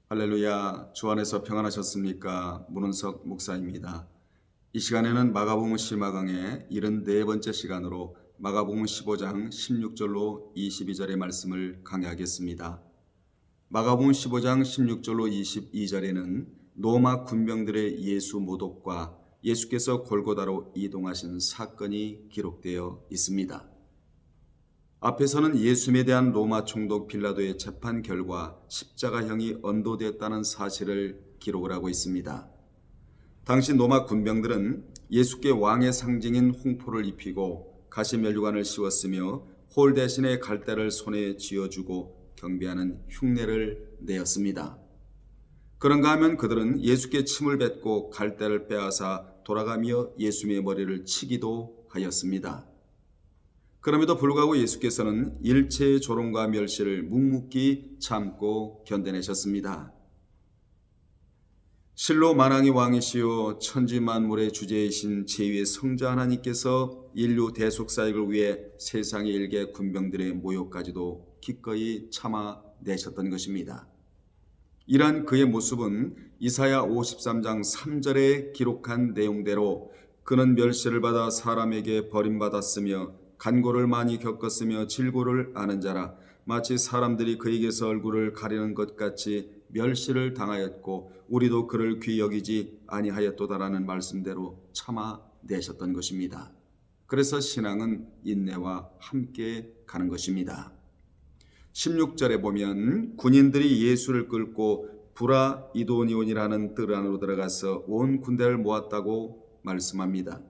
할렐루야, 주 안에서 평안하셨습니까? 문은석 목사입니다. 이 시간에는 마가복음 실마강의 74번째 시간으로 마가복음 15장 16절로 22절의 말씀을 강해하겠습니다. 마가복음 15장 16절로 22절에는 로마 군병들의 예수 모독과 예수께서 골고다로 이동하신 사건이 기록되어 있습니다. 앞에서는 예수님에 대한 로마 총독 빌라도의 재판 결과 십자가형이 언도되었다는 사실을 기록을 하고 있습니다. 당시 로마 군병들은 예수께 왕의 상징인 홍포를 입히고 가시면류관을 씌웠으며 홀 대신에 갈대를 손에 쥐어주고 경배하는 흉내를 내었습니다. 그런가 하면 그들은 예수께 침을 뱉고 갈대를 빼앗아 돌아가며 예수님의 머리를 치기도 하였습니다. 그럼에도 불구하고 예수께서는 일체의 조롱과 멸시를 묵묵히 참고 견뎌내셨습니다. 실로 만왕의 왕이시요 천지만물의 주제이신 제2의 성자 하나님께서 인류 대속사역을 위해 세상의 일개 군병들의 모욕까지도 기꺼이 참아내셨던 것입니다. 이러한 그의 모습은 이사야 53장 3절에 기록한 내용대로 그는 멸시를 받아 사람에게 버림받았으며 간고를 많이 겪었으며 질고를 아는 자라 마치 사람들이 그에게서 얼굴을 가리는 것 같이 멸시를 당하였고 우리도 그를 귀히 여기지 아니하였도다라는 말씀대로 참아내셨던 것입니다. 그래서 신앙은 인내와 함께 가는 것입니다. 16절에 보면 군인들이 예수를 끌고 브라이도니온이라는 뜰 안으로 들어가서 온 군대를 모았다고 말씀합니다.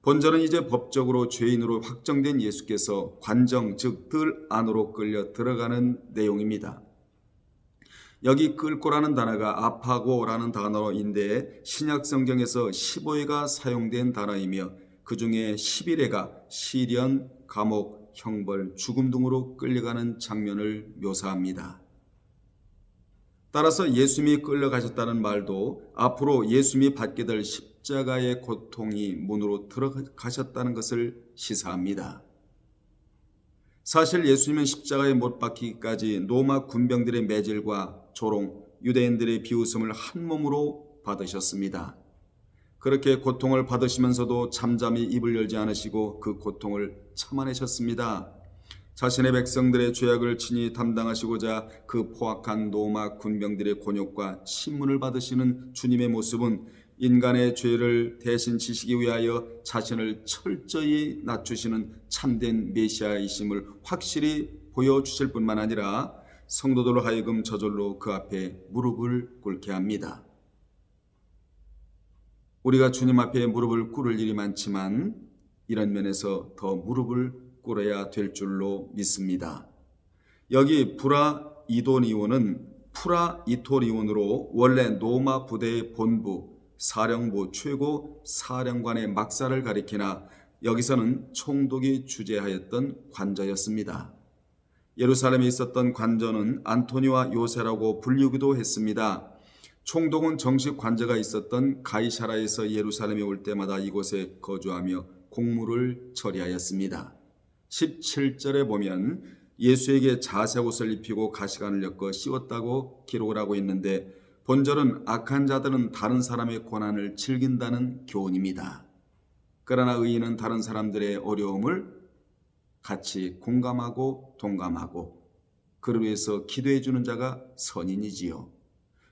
본절은 이제 법적으로 죄인으로 확정된 예수께서 관정 즉 뜰 안으로 끌려 들어가는 내용입니다. 여기 끌고라는 단어가 아파고라는 단어인데 신약 성경에서 15회가 사용된 단어이며 그 중에 11회가 시련, 감옥, 형벌, 죽음 등으로 끌려가는 장면을 묘사합니다. 따라서 예수님이 끌려가셨다는 말도 앞으로 예수님이 받게 될 십자가의 고통이 문으로 들어가셨다는 것을 시사합니다. 사실 예수님은 십자가에 못 박히기까지 로마 군병들의 매질과 조롱, 유대인들의 비웃음을 한 몸으로 받으셨습니다. 그렇게 고통을 받으시면서도 잠잠히 입을 열지 않으시고 그 고통을 참아내셨습니다. 자신의 백성들의 죄악을 친히 담당하시고자 그 포악한 로마 군병들의 곤욕과 신문을 받으시는 주님의 모습은 인간의 죄를 대신 지시기 위하여 자신을 철저히 낮추시는 참된 메시아이심을 확실히 보여주실 뿐만 아니라 성도들로 하여금 저절로 그 앞에 무릎을 꿇게 합니다. 우리가 주님 앞에 무릎을 꿇을 일이 많지만 이런 면에서 더 무릎을 꿇어야 될 줄로 믿습니다. 여기 브라이도니온은 프라이토리온으로 원래 로마 부대의 본부, 사령부, 최고 사령관의 막사를 가리키나 여기서는 총독이 주재하였던 관저였습니다. 예루살렘에 있었던 관저는 안토니와 요새라고 불리기도 했습니다. 총독은 정식 관저가 있었던 가이사라에서 예루살렘에 올 때마다 이곳에 거주하며 공무를 처리하였습니다. 17절에 보면 예수에게 자색 옷을 입히고 가시관을 엮어 씌웠다고 기록을 하고 있는데 본절은 악한 자들은 다른 사람의 고난을 즐긴다는 교훈입니다. 그러나 의인은 다른 사람들의 어려움을 같이 공감하고 동감하고 그를 위해서 기도해 주는 자가 선인이지요.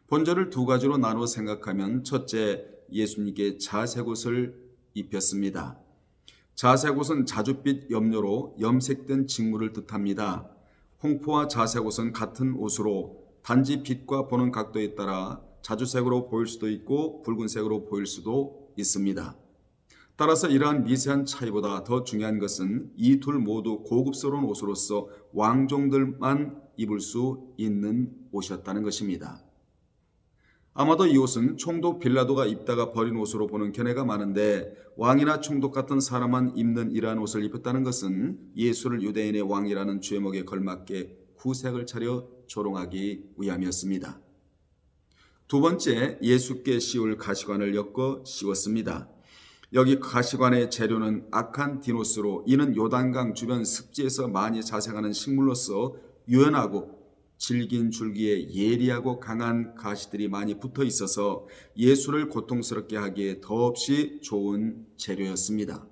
본절을 두 가지로 나누어 생각하면 첫째, 예수님께 자색 옷을 입혔습니다. 자색 옷은 자줏빛 염료로 염색된 직물을 뜻합니다. 홍포와 자색 옷은 같은 옷으로 단지 빛과 보는 각도에 따라 자주색으로 보일 수도 있고 붉은색으로 보일 수도 있습니다. 따라서 이러한 미세한 차이보다 더 중요한 것은 이 둘 모두 고급스러운 옷으로서 왕족들만 입을 수 있는 옷이었다는 것입니다. 아마도 이 옷은 총독 빌라도가 입다가 버린 옷으로 보는 견해가 많은데 왕이나 총독 같은 사람만 입는 이러한 옷을 입었다는 것은 예수를 유대인의 왕이라는 죄목에 걸맞게 구색을 차려 조롱하기 위함이었습니다. 두 번째, 예수께 씌울 가시관을 엮어 씌웠습니다. 여기 가시관의 재료는 아칸디노스로 이는 요단강 주변 습지에서 많이 자생하는 식물로서 유연하고 질긴 줄기에 예리하고 강한 가시들이 많이 붙어 있어서 예수를 고통스럽게 하기에 더없이 좋은 재료였습니다.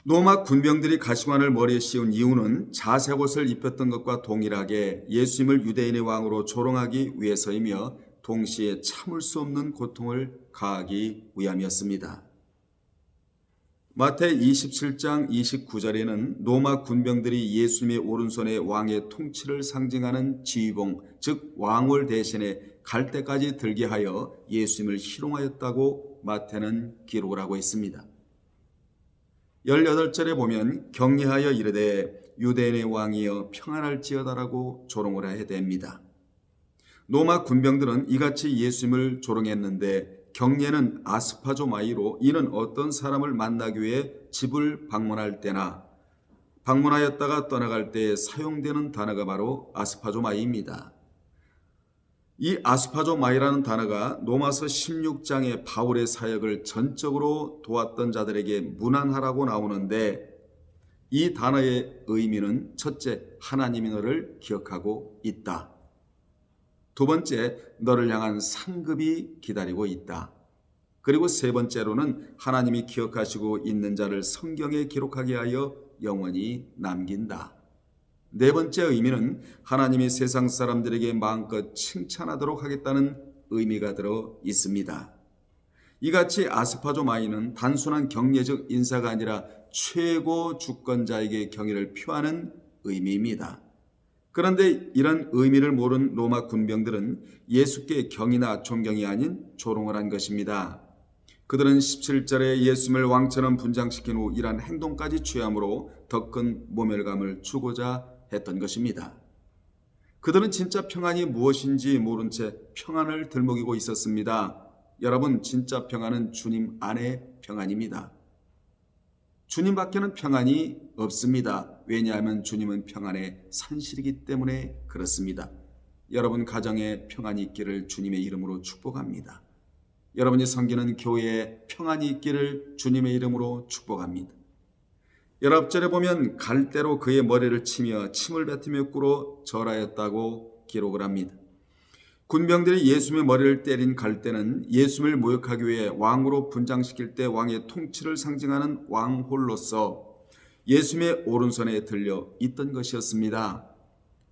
로마 군병들이 가시관을 머리에 씌운 이유는 자색 옷을 입혔던 것과 동일하게 예수님을 유대인의 왕으로 조롱하기 위해서이며 동시에 참을 수 없는 고통을 가하기 위함이었습니다. 마태 27장 29절에는 로마 군병들이 예수님의 오른손에 왕의 통치를 상징하는 지휘봉, 즉 왕월 대신에 갈대까지 들게 하여 예수님을 희롱하였다고 마태는 기록을 하고 있습니다. 18절에 보면 격려하여 이르되 유대인의 왕이여 평안할지어다라고 조롱을 해야 됩니다. 로마 군병들은 이같이 예수님을 조롱했는데 경례는 아스파조마이로, 이는 어떤 사람을 만나기 위해 집을 방문할 때나 방문하였다가 떠나갈 때 사용되는 단어가 바로 아스파조마이입니다. 이 아스파조마이라는 단어가 로마서 16장의 바울의 사역을 전적으로 도왔던 자들에게 문안하라고 나오는데, 이 단어의 의미는 첫째, 하나님이 너를 기억하고 있다. 두 번째, 너를 향한 상급이 기다리고 있다. 그리고 세 번째로는 하나님이 기억하시고 있는 자를 성경에 기록하게 하여 영원히 남긴다. 네 번째 의미는 하나님이 세상 사람들에게 마음껏 칭찬하도록 하겠다는 의미가 들어 있습니다. 이같이 아스파조마이는 단순한 경례적 인사가 아니라 최고 주권자에게 경의를 표하는 의미입니다. 그런데 이런 의미를 모른 로마 군병들은 예수께 경의나 존경이 아닌 조롱을 한 것입니다. 그들은 17절에 예수님을 왕처럼 분장시킨 후 이러한 행동까지 취함으로 더 큰 모멸감을 주고자 했던 것입니다. 그들은 진짜 평안이 무엇인지 모른 채 평안을 들먹이고 있었습니다. 여러분, 진짜 평안은 주님 안의 평안입니다. 주님 밖에는 평안이 없습니다. 왜냐하면 주님은 평안의 산실이기 때문에 그렇습니다. 여러분 가정에 평안이 있기를 주님의 이름으로 축복합니다. 여러분이 섬기는 교회에 평안이 있기를 주님의 이름으로 축복합니다. 19절에 보면 갈대로 그의 머리를 치며 침을 뱉으며 꿇어 절하였다고 기록을 합니다. 군병들이 예수님의 머리를 때린 갈대는 예수님을 모욕하기 위해 왕으로 분장시킬 때 왕의 통치를 상징하는 왕홀로서 예수님의 오른손에 들려 있던 것이었습니다.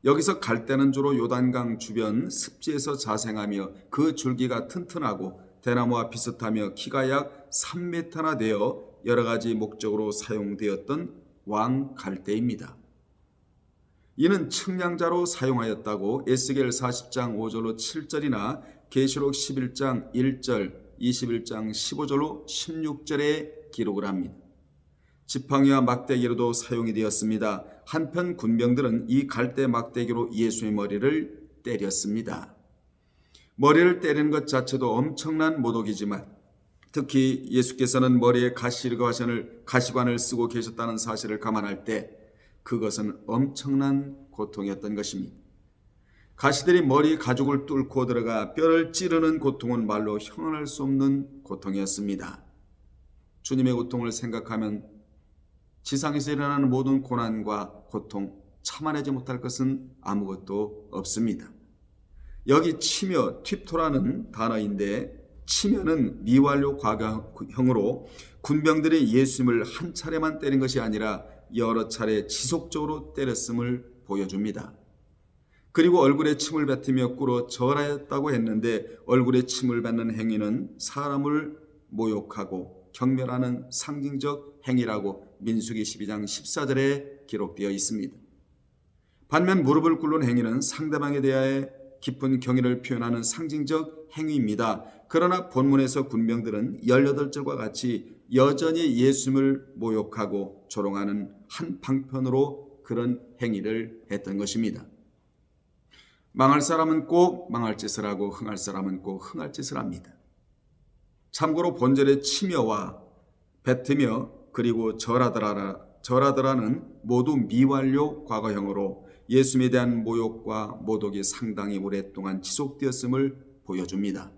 여기서 갈대는 주로 요단강 주변 습지에서 자생하며 그 줄기가 튼튼하고 대나무와 비슷하며 키가 약 3m나 되어 여러 가지 목적으로 사용되었던 왕갈대입니다. 이는 측량자로 사용하였다고 에스겔 40장 5절로 7절이나 계시록 11장 1절, 21장 15절로 16절에 기록을 합니다. 지팡이와 막대기로도 사용이 되었습니다. 한편 군병들은 이 갈대 막대기로 예수의 머리를 때렸습니다. 머리를 때리는 것 자체도 엄청난 모독이지만 특히 예수께서는 머리에 가시관을 쓰고 계셨다는 사실을 감안할 때 그것은 엄청난 고통이었던 것입니다. 가시들이 머리 가죽을 뚫고 들어가 뼈를 찌르는 고통은 말로 형언할 수 없는 고통이었습니다. 주님의 고통을 생각하면 지상에서 일어나는 모든 고난과 고통 참아내지 못할 것은 아무것도 없습니다. 여기 치며 튀토라는 단어인데, 치면은 미완료 과거형으로 군병들이 예수님을 한 차례만 때린 것이 아니라 여러 차례 지속적으로 때렸음을 보여줍니다. 그리고 얼굴에 침을 뱉으며 꿇어 절하였다고 했는데, 얼굴에 침을 뱉는 행위는 사람을 모욕하고 경멸하는 상징적 행위라고 민수기 12장 14절에 기록되어 있습니다. 반면 무릎을 꿇는 행위는 상대방에 대하여 깊은 경의를 표현하는 상징적 행위입니다. 그러나 본문에서 군병들은 18절과 같이 여전히 예수님을 모욕하고 조롱하는 한 방편으로 그런 행위를 했던 것입니다. 망할 사람은 꼭 망할 짓을 하고 흥할 사람은 꼭 흥할 짓을 합니다. 참고로 본절의 치며와 뱉으며 그리고 절하더라는 모두 미완료 과거형으로 예수님에 대한 모욕과 모독이 상당히 오랫동안 지속되었음을 보여줍니다.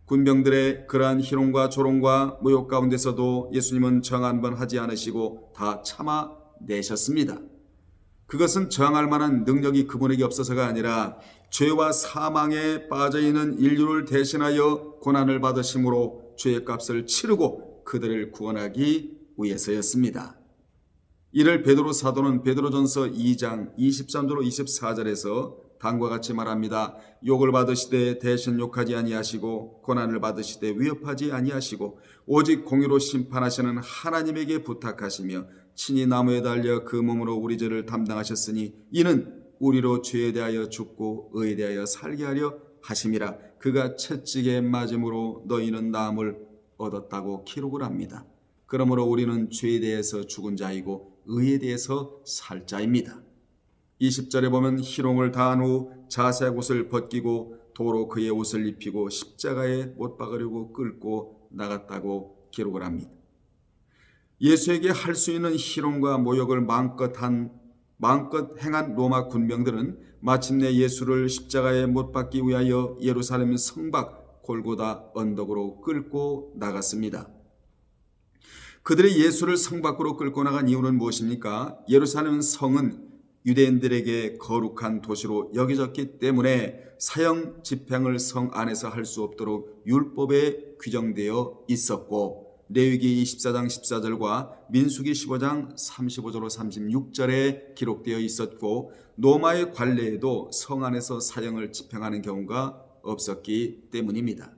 군병들의 그러한 희롱과 조롱과 모욕 가운데서도 예수님은 정 한 번 하지 않으시고 다 참아내셨습니다. 그것은 저항할 만한 능력이 그분에게 없어서가 아니라 죄와 사망에 빠져있는 인류를 대신하여 고난을 받으심으로 죄의 값을 치르고 그들을 구원하기 위해서였습니다. 이를 베드로 사도는 베드로전서 2장 23절로 24절에서 다음과 같이 말합니다. 욕을 받으시되 대신 욕하지 아니하시고 고난을 받으시되 위협하지 아니하시고 오직 공의로 심판하시는 하나님에게 부탁하시며 친히 나무에 달려 그 몸으로 우리 죄를 담당하셨으니 이는 우리로 죄에 대하여 죽고 의에 대하여 살게 하려 하심이라. 그가 채찍에 맞음으로 너희는 나음을 얻었다고 기록을 합니다. 그러므로 우리는 죄에 대해서 죽은 자이고 의에 대해서 살 자입니다. 20절에 보면 희롱을 다한 후 자색 옷을 벗기고 도로 그의 옷을 입히고 십자가에 못 박으려고 끌고 나갔다고 기록을 합니다. 예수에게 할 수 있는 희롱과 모욕을 마음껏 행한 로마 군병들은 마침내 예수를 십자가에 못 박기 위하여 예루살렘 성 밖 골고다 언덕으로 끌고 나갔습니다. 그들이 예수를 성 밖으로 끌고 나간 이유는 무엇입니까? 예루살렘 성은 유대인들에게 거룩한 도시로 여겨졌기 때문에 사형 집행을 성 안에서 할 수 없도록 율법에 규정되어 있었고, 레위기 24장 14절과 민수기 15장 35절로 36절에 기록되어 있었고, 로마의 관례에도 성 안에서 사형을 집행하는 경우가 없었기 때문입니다.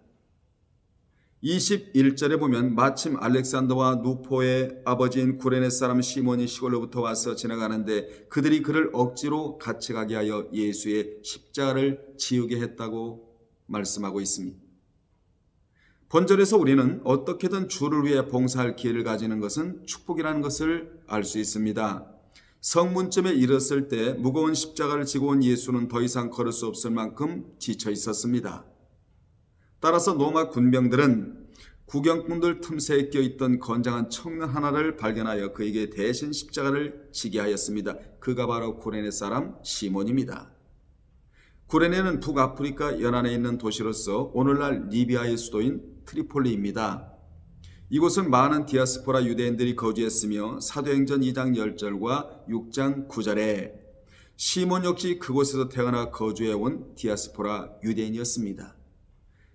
21절에 보면 마침 알렉산더와 누포의 아버지인 구레네 사람 시몬이 시골로부터 와서 지나가는데 그들이 그를 억지로 같이 가게 하여 예수의 십자가를 지우게 했다고 말씀하고 있습니다. 본절에서 우리는 어떻게든 주를 위해 봉사할 기회를 가지는 것은 축복이라는 것을 알 수 있습니다. 성문쯤에 이르렀을 때 무거운 십자가를 지고 온 예수는 더 이상 걸을 수 없을 만큼 지쳐 있었습니다. 따라서 로마 군병들은 구경꾼들 틈새에 껴있던 건장한 청년 하나를 발견하여 그에게 대신 십자가를 지게 하였습니다. 그가 바로 구레네 사람 시몬입니다. 구레네는 북아프리카 연안에 있는 도시로서 오늘날 리비아의 수도인 트리폴리입니다. 이곳은 많은 디아스포라 유대인들이 거주했으며 사도행전 2장 10절과 6장 9절에 시몬 역시 그곳에서 태어나 거주해온 디아스포라 유대인이었습니다.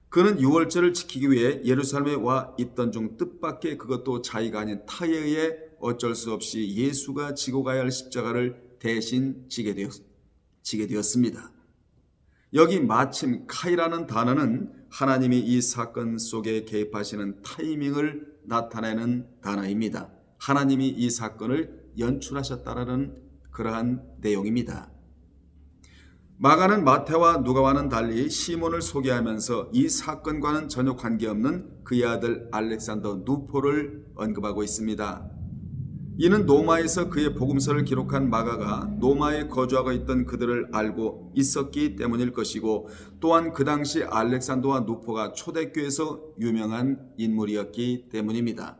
그는 유월절을 지키기 위해 예루살렘에 와 있던 중 뜻밖의 그것도 자기가 아닌 타에 의해 어쩔 수 없이 예수가 지고 가야 할 십자가를 대신 지게 되었습니다. 여기 마침 카이라는 단어는 하나님이 이 사건 속에 개입하시는 타이밍을 나타내는 단어입니다. 하나님이 이 사건을 연출하셨다라는 그러한 내용입니다. 마가는 마태와 누가와는 달리 시몬을 소개하면서 이 사건과는 전혀 관계없는 그의 아들 알렉산더 누포를 언급하고 있습니다. 이는 로마에서 그의 복음서를 기록한 마가가 로마에 거주하고 있던 그들을 알고 있었기 때문일 것이고, 또한 그 당시 알렉산더와 누포가 초대교회에서 유명한 인물이었기 때문입니다.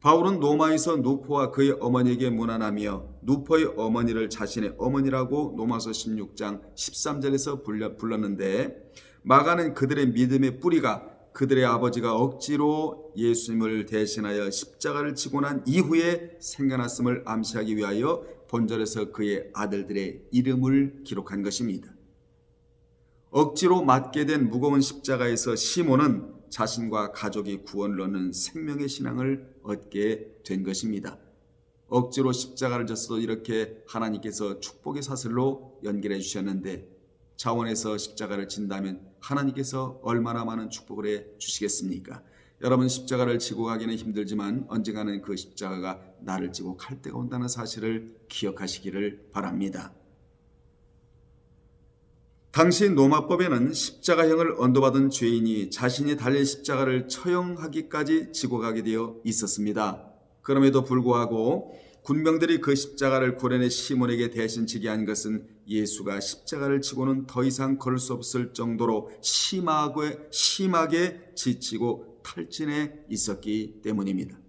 바울은 로마에서 누포와 그의 어머니에게 문안하며 누포의 어머니를 자신의 어머니라고 로마서 16장 13절에서 불렀는데, 마가는 그들의 믿음의 뿌리가 그들의 아버지가 억지로 예수님을 대신하여 십자가를 지고 난 이후에 생겨났음을 암시하기 위하여 본절에서 그의 아들들의 이름을 기록한 것입니다. 억지로 맞게 된 무거운 십자가에서 시몬은 자신과 가족이 구원을 얻는 생명의 신앙을 얻게 된 것입니다. 억지로 십자가를 졌어도 이렇게 하나님께서 축복의 사슬로 연결해 주셨는데, 자원에서 십자가를 진다면 하나님께서 얼마나 많은 축복을 해 주시겠습니까? 여러분, 십자가를 지고 가기는 힘들지만 언젠가는 그 십자가가 나를 지고 갈 때가 온다는 사실을 기억하시기를 바랍니다. 당시 로마법에는 십자가형을 언도받은 죄인이 자신이 달린 십자가를 처형하기까지 지고 가게 되어 있었습니다. 그럼에도 불구하고 군병들이 그 십자가를 구레네 시몬에게 대신 지게 한 것은 예수가 십자가를 지고는 더 이상 걸을 수 없을 정도로 심하게 지치고 탈진해 있었기 때문입니다.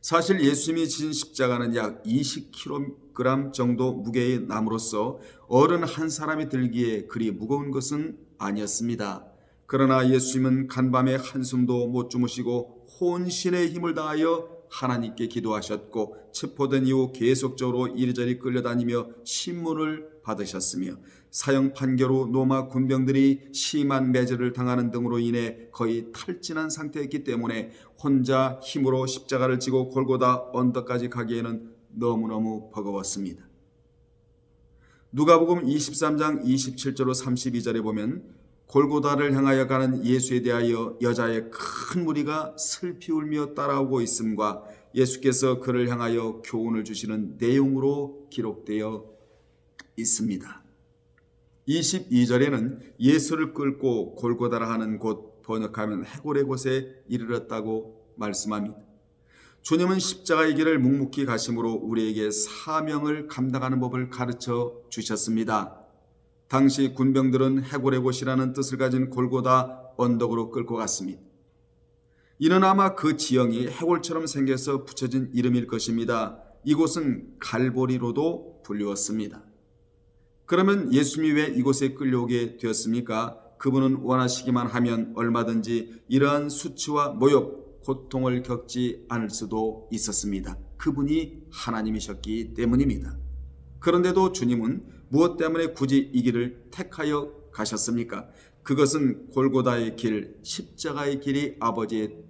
사실 예수님이 지신 십자가는 약 20kg 정도 무게의 나무로서 어른 한 사람이 들기에 그리 무거운 것은 아니었습니다. 그러나 예수님은 간밤에 한숨도 못 주무시고 혼신의 힘을 다하여 하나님께 기도하셨고 체포된 이후 계속적으로 이리저리 끌려다니며 신문을 받으셨으며 사형 판결 후 로마 군병들이 심한 매질을 당하는 등으로 인해 거의 탈진한 상태였기 때문에 혼자 힘으로 십자가를 지고 골고다 언덕까지 가기에는 너무너무 버거웠습니다. 누가복음 23장 27절로 32절에 보면 골고다를 향하여 가는 예수에 대하여 여자의 큰 무리가 슬피 울며 따라오고 있음과 예수께서 그를 향하여 교훈을 주시는 내용으로 기록되어 있습니다. 22절에는 예수를 끌고 골고다라 하는 곳, 번역하면 해골의 곳에 이르렀다고 말씀합니다. 주님은 십자가의 길을 묵묵히 가심으로 우리에게 사명을 감당하는 법을 가르쳐 주셨습니다. 당시 군병들은 해골의 곳이라는 뜻을 가진 골고다 언덕으로 끌고 갔습니다. 이는 아마 그 지형이 해골처럼 생겨서 붙여진 이름일 것입니다. 이곳은 갈보리로도 불리웠습니다. 그러면 예수님이 왜 이곳에 끌려오게 되었습니까? 그분은 원하시기만 하면 얼마든지 이러한 수치와 모욕, 고통을 겪지 않을 수도 있었습니다. 그분이 하나님이셨기 때문입니다. 그런데도 주님은 무엇 때문에 굳이 이 길을 택하여 가셨습니까? 그것은 골고다의 길, 십자가의 길이 아버지의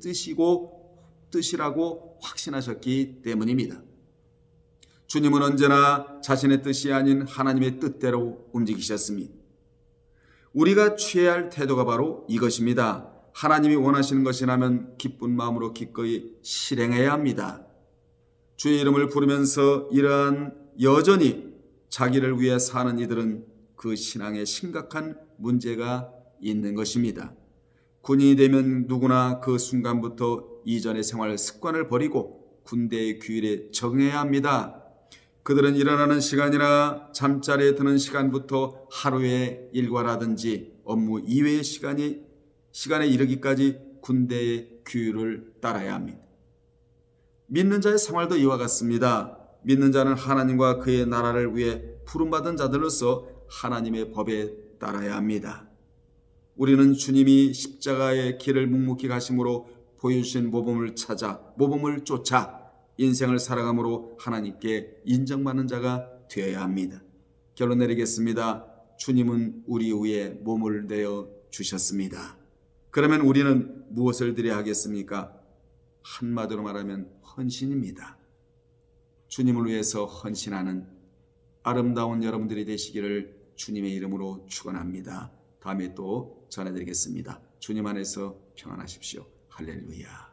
뜻이라고 확신하셨기 때문입니다. 주님은 언제나 자신의 뜻이 아닌 하나님의 뜻대로 움직이셨습니다. 우리가 취해야 할 태도가 바로 이것입니다. 하나님이 원하시는 것이라면 기쁜 마음으로 기꺼이 실행해야 합니다. 주의 이름을 부르면서 이러한 여전히 자기를 위해 사는 이들은 그 신앙에 심각한 문제가 있는 것입니다. 군인이 되면 누구나 그 순간부터 이전의 생활 습관을 버리고 군대의 규율에 적응해야 합니다. 그들은 일어나는 시간이나 잠자리에 드는 시간부터 하루의 일과라든지 업무 이외의 시간에 이르기까지 군대의 규율을 따라야 합니다. 믿는 자의 생활도 이와 같습니다. 믿는 자는 하나님과 그의 나라를 위해 부름받은 자들로서 하나님의 법에 따라야 합니다. 우리는 주님이 십자가의 길을 묵묵히 가심으로 보여주신 모범을 찾아 모범을 쫓아 인생을 살아감으로 하나님께 인정받는 자가 되어야 합니다. 결론 내리겠습니다. 주님은 우리 위에 몸을 내어 주셨습니다. 그러면 우리는 무엇을 드려야 하겠습니까? 한마디로 말하면 헌신입니다. 주님을 위해서 헌신하는 아름다운 여러분들이 되시기를 주님의 이름으로 축원합니다. 다음에 또 전해드리겠습니다. 주님 안에서 평안하십시오. 할렐루야.